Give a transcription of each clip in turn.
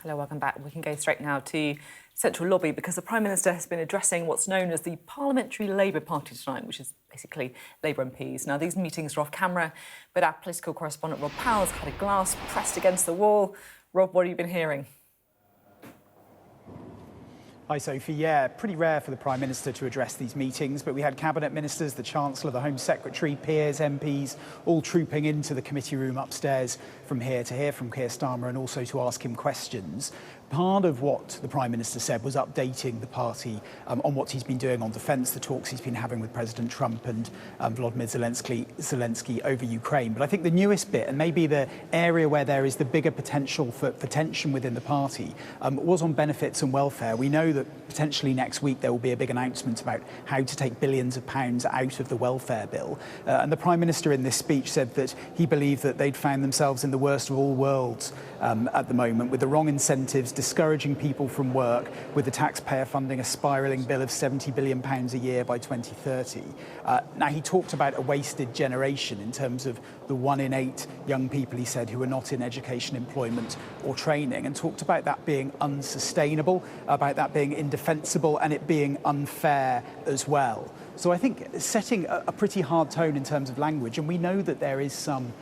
Hello, welcome back. We can go straight now to Central Lobby because the Prime Minister has been addressing what's known as the Parliamentary Labour Party tonight, which is basically Labour MPs. Now, these meetings are off camera, but our political correspondent Rob Powell's had a glass pressed against the wall. Rob, what have you been hearing? Hi, Sophie. Yeah, pretty rare for the Prime Minister to address these meetings, but we had Cabinet Ministers, the Chancellor, the Home Secretary, peers, MPs, all trooping into the committee room upstairs from here to hear from Keir Starmer and also to ask him questions. Part of what the Prime Minister said was updating the party on what he's been doing on defence, the talks he's been having with President Trump and Volodymyr Zelensky over Ukraine. But I think the newest bit, and maybe the area where there is the bigger potential for tension within the party, was on benefits and welfare. We know that potentially next week there will be a big announcement about how to take billions of pounds out of the welfare bill. And the Prime Minister in this speech said that he believed that they'd found themselves in the worst of all worlds at the moment, with the wrong incentives, discouraging people from work, with the taxpayer funding a spiralling bill of £70 billion a year by 2030. Now, he talked about a wasted generation in terms of the 1 in 8 young people, he said, who are not in education, employment or training, and talked about that being unsustainable, about that being indefensible and it being unfair as well. So I think setting a pretty hard tone in terms of language, and we know that there is some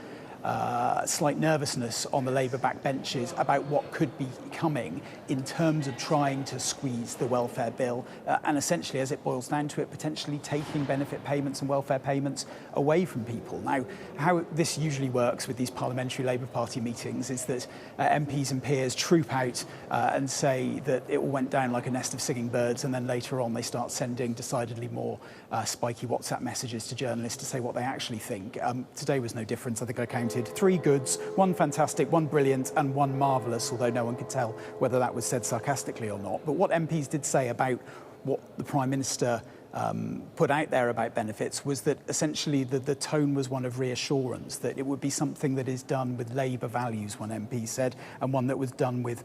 slight nervousness on the Labour backbenches about what could be coming in terms of trying to squeeze the welfare bill and essentially, as it boils down to it, potentially taking benefit payments and welfare payments away from people. Now, how this usually works with these Parliamentary Labour Party meetings is that MPs and peers troop out and say that it all went down like a nest of singing birds, and then later on they start sending decidedly more spiky WhatsApp messages to journalists to say what they actually think. Today was no different. I think I counted 3 goods, 1 fantastic, 1 brilliant and 1 marvellous, although no one could tell whether that was said sarcastically or not. But what MPs did say about what the Prime Minister put out there about benefits was that essentially the tone was one of reassurance, that it would be something that is done with Labour values, one MP said, and one that was done with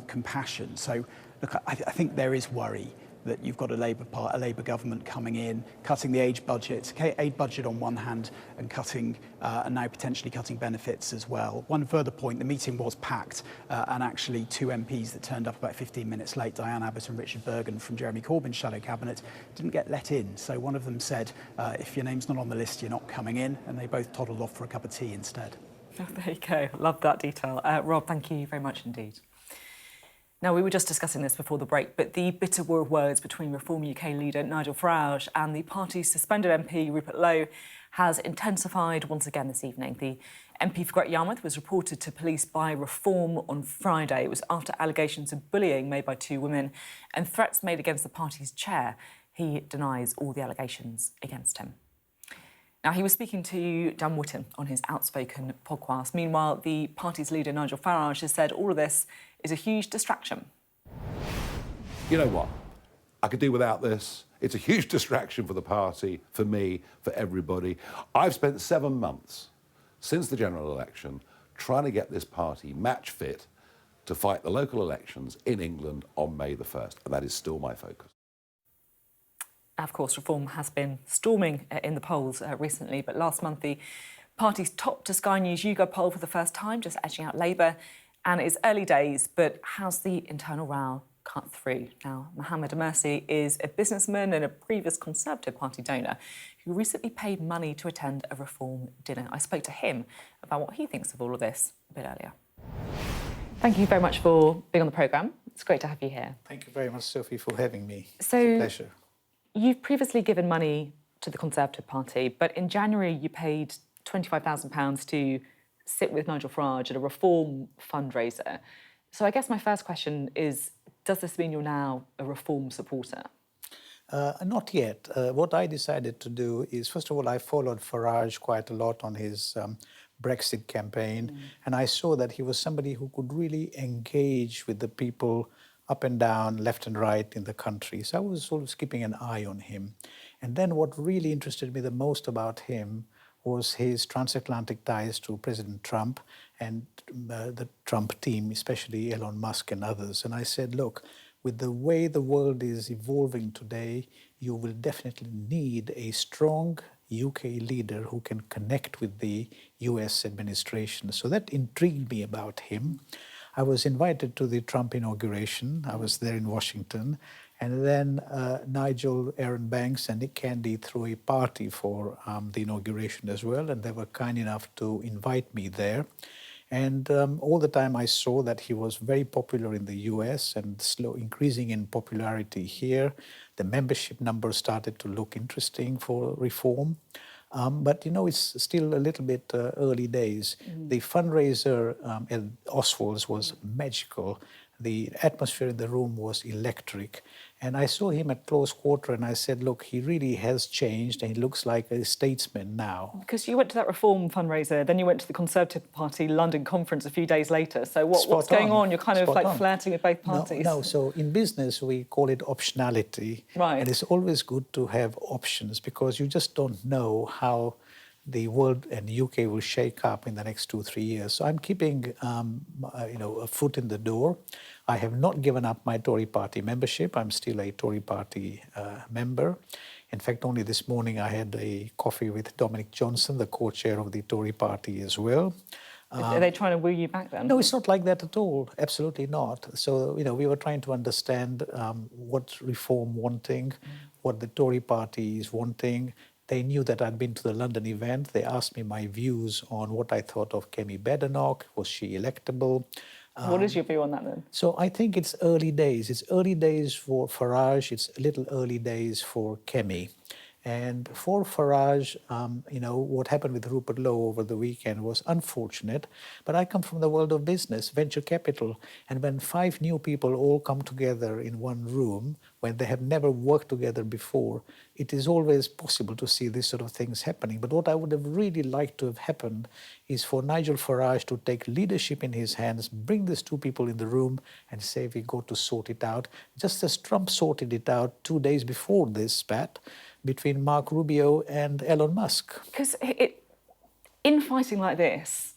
compassion. So, look, I think there is worry that you've got a Labour government coming in, cutting the aid budget on one hand, and cutting and now potentially cutting benefits as well. One further point: the meeting was packed, and actually 2 MPs that turned up about 15 minutes late, Diane Abbott and Richard Bergen from Jeremy Corbyn's shadow cabinet, didn't get let in. So one of them said, "If your name's not on the list, you're not coming in," and they both toddled off for a cup of tea instead. Oh, there you go. Love that detail. Rob, thank you very much indeed. Now, we were just discussing this before the break, but the bitter words between Reform UK leader Nigel Farage and the party's suspended MP Rupert Lowe has intensified once again this evening. The MP for Great Yarmouth was reported to police by Reform on Friday. It was after allegations of bullying made by 2 women and threats made against the party's chair. He denies all the allegations against him. Now, he was speaking to Dan Wootton on his Outspoken podcast. Meanwhile, the party's leader, Nigel Farage, has said all of this is a huge distraction. You know what? I could do without this. It's a huge distraction for the party, for me, for everybody. I've spent 7 months since the general election trying to get this party match fit to fight the local elections in England on May the 1st, and that is still my focus. Of course, Reform has been storming in the polls recently, but last month the party's topped a Sky News YouGov poll for the first time, just edging out Labour. And it's early days, but how's the internal row cut through? Now, Mohamed Amersi is a businessman and a previous Conservative Party donor who recently paid money to attend a Reform dinner. I spoke to him about what he thinks of all of this a bit earlier. Thank you very much for being on the programme. It's great to have you here. Thank you very much, Sophie, for having me. So, it's a pleasure. You've previously given money to the Conservative Party, but in January you paid £25,000 to sit with Nigel Farage at a Reform fundraiser. So I guess my first question is, does this mean you're now a Reform supporter? Not yet. What I decided to do is, first of all, I followed Farage quite a lot on his Brexit campaign, and I saw that he was somebody who could really engage with the people up and down, left and right in the country. So I was sort of keeping an eye on him. And then what really interested me the most about him was his transatlantic ties to President Trump and the Trump team, especially Elon Musk and others. And I said, look, with the way the world is evolving today, you will definitely need a strong UK leader who can connect with the US administration. So that intrigued me about him. I was invited to the Trump inauguration. I was there in Washington. And then Nigel, Aaron Banks and Nick Candy threw a party for the inauguration as well. And they were kind enough to invite me there. And all the time I saw that he was very popular in the US and increasing in popularity here. The membership numbers started to look interesting for reform. But, you know, it's still a little bit early days. The fundraiser at Oswald's was magical. The atmosphere in the room was electric. And I saw him at close quarter and I said, look, he really has changed and he looks like a statesman now. Because you went to that reform fundraiser, then you went to the Conservative Party London conference a few days later. So what's going on? You're kind of like flirting with both parties. No, so in business we call it optionality. Right. And it's always good to have options because you just don't know how the world and UK will shake up in the next 2-3 years. So I'm keeping, a foot in the door. I have not given up my Tory party membership. I'm still a Tory party member. In fact, only this morning I had a coffee with Dominic Johnson, the co-chair of the Tory party as well. Are they trying to woo you back then? No, it's not like that at all. Absolutely not. So, we were trying to understand what reform wanting, what the Tory party is wanting. They knew that I'd been to the London event. They asked me my views on what I thought of Kemi Badenoch. Was she electable? What is your view on that then? So I think it's early days. It's early days for Farage. It's a little early days for Kemi. And for Farage, what happened with Rupert Lowe over the weekend was unfortunate. But I come from the world of business, venture capital. And when 5 new people all come together in one room, when they have never worked together before, it is always possible to see these sort of things happening. But what I would have really liked to have happened is for Nigel Farage to take leadership in his hands, bring these 2 people in the room and say, we got to sort it out. Just as Trump sorted it out 2 days before this spat between Mark Rubio and Elon Musk. Because infighting like this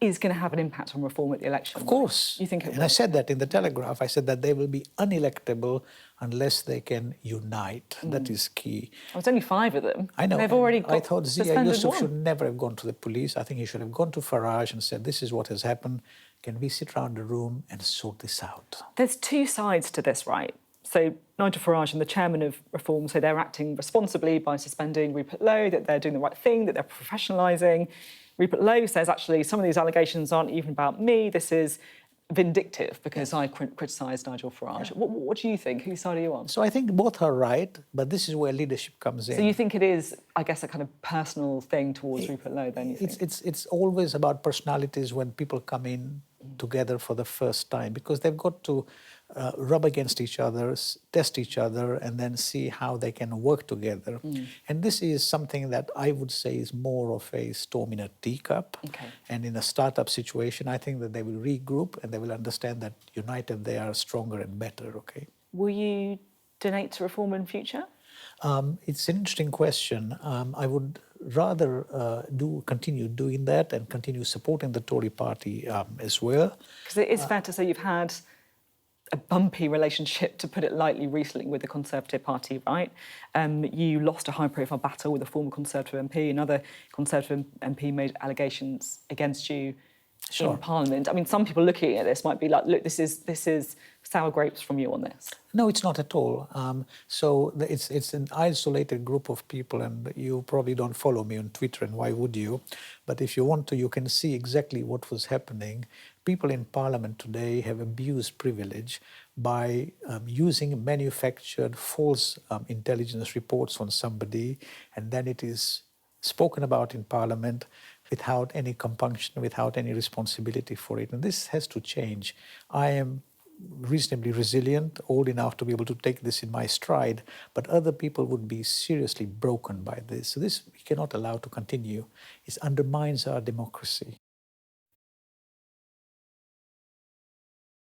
is going to have an impact on reform at the election. Of course. You think it will? And I said that in the Telegraph. I said that they will be unelectable unless they can unite. That is key. Well, it's only 5 of them. I know. They've already got I thought Zia suspended Yusuf one. should never have gone to the police. I think he should have gone to Farage and said, this is what has happened. Can we sit around the room and sort this out? There's 2 sides to this, right? So Nigel Farage and the chairman of Reform say they're acting responsibly by suspending Rupert Lowe, that they're doing the right thing, that they're professionalising. Rupert Lowe says, actually, some of these allegations aren't even about me. This is vindictive because I criticised Nigel Farage. Yeah. What do you think? Whose side are you on? So I think both are right, but this is where leadership comes in. So you think it is, I guess, a kind of personal thing towards Rupert Lowe, then, you think? It's always about personalities when people come in together for the first time, because they've got to rub against each other, test each other, and then see how they can work together. And this is something that I would say is more of a storm in a teacup. Okay. And in a startup situation, I think that they will regroup and they will understand that united they are stronger and better, okay? Will you donate to Reform in future? It's an interesting question. I would rather continue doing that and continue supporting the Tory party as well. Because it is fair to say you've had a bumpy relationship, to put it lightly, recently with the Conservative Party, right? You lost a high-profile battle with a former Conservative MP. Another Conservative MP made allegations against you in Parliament. I mean, some people looking at this might be like, look, this is sour grapes from you on this. No, it's not at all. It's an isolated group of people, and you probably don't follow me on Twitter, and why would you? But if you want to, you can see exactly what was happening. People in Parliament today have abused privilege by using manufactured false intelligence reports on somebody, and then it is spoken about in Parliament without any compunction, without any responsibility for it. And this has to change. I am reasonably resilient, old enough to be able to take this in my stride, but other people would be seriously broken by this. So this we cannot allow to continue. It undermines our democracy.